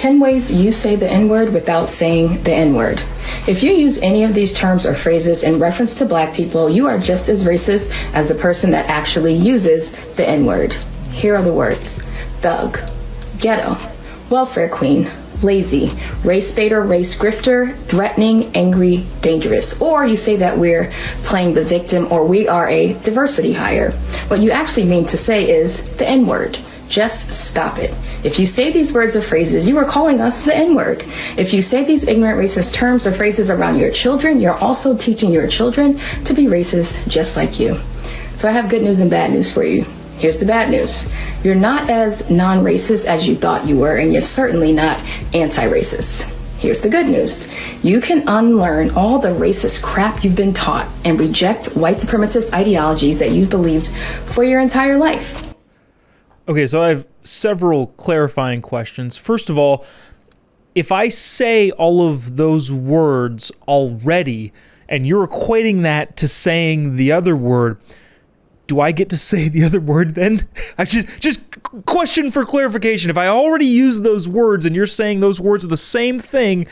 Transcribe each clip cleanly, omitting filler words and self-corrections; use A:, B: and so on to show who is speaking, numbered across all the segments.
A: 10 ways you say the N-word without saying the N-word. If you use any of these terms or phrases in reference to Black people, you are just as racist as the person that actually uses the N-word. Here are the words: thug, ghetto, welfare queen, lazy, race baiter, race grifter, threatening, angry, dangerous. Or you say that we're playing the victim or we are a diversity hire. What you actually mean to say is the N-word. Just stop it. If you say these words or phrases, you are calling us the N-word. If you say these ignorant racist terms or phrases around your children, you're also teaching your children to be racist just like you. So I have good news and bad news for you. Here's the bad news. You're not as non-racist as you thought you were, and you're certainly not anti-racist. Here's the good news. You can unlearn all the racist crap you've been taught and reject white supremacist ideologies that you've believed for your entire life.
B: Okay, so I have several clarifying questions. First of all, if I say all of those words already, and you're equating that to saying the other word, do I get to say the other word then? I just question for clarification. If I already use those words and you're saying those words are the same thing,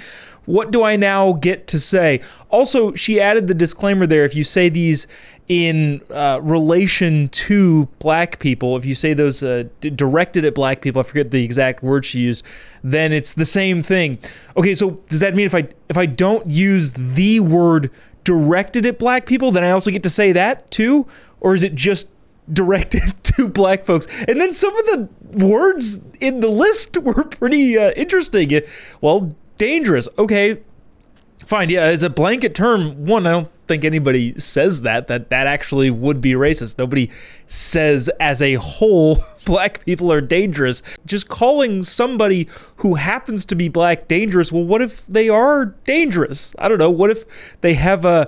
B: what do I now get to say? Also, she added the disclaimer there. If you say these in relation to Black people, if you say those directed at Black people, I forget the exact word she used, then it's the same thing. Okay, so does that mean if I don't use the word directed at Black people, then I also get to say that too? Or is it just directed to Black folks? And then some of the words in the list were pretty interesting. Well, dangerous. Okay, fine. Yeah, it's a blanket term. One, I don't think anybody says that actually would be racist. Nobody says as a whole Black people are dangerous. Just calling somebody who happens to be Black dangerous, well, what if they are dangerous? I don't know. What if they have I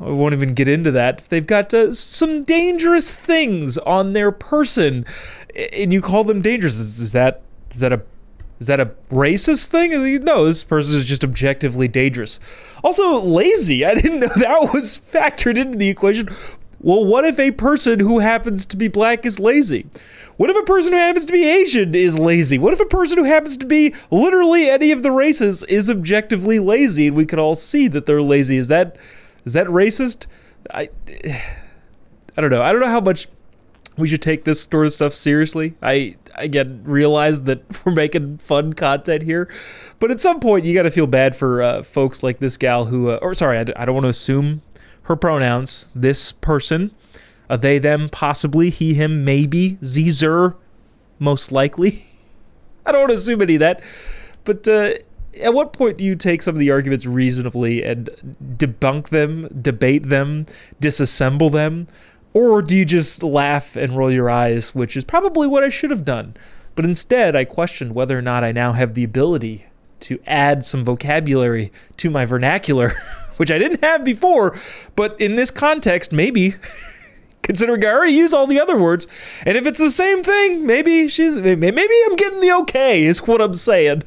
B: won't even get into that. If they've got some dangerous things on their person and you call them dangerous, is that a racist thing? No, this person is just objectively dangerous. Also, lazy. I didn't know that was factored into the equation. Well, what if a person who happens to be Black is lazy? What if a person who happens to be Asian is lazy? What if a person who happens to be literally any of the races is objectively lazy and we could all see that they're lazy? Is that racist? I don't know. I don't know how much we should take this sort of stuff seriously. I again realize that we're making fun content here, but at some point you got to feel bad for folks like this gal who, I don't want to assume her pronouns. This person, they, them, possibly, he, him, maybe, zer, most likely. I don't want to assume any of that, but at what point do you take some of the arguments reasonably and debunk them, debate them, disassemble them? Or do you just laugh and roll your eyes, which is probably what I should have done. But instead, I questioned whether or not I now have the ability to add some vocabulary to my vernacular, which I didn't have before. But in this context, maybe, considering I already use all the other words, and if it's the same thing, maybe I'm getting the okay, is what I'm saying.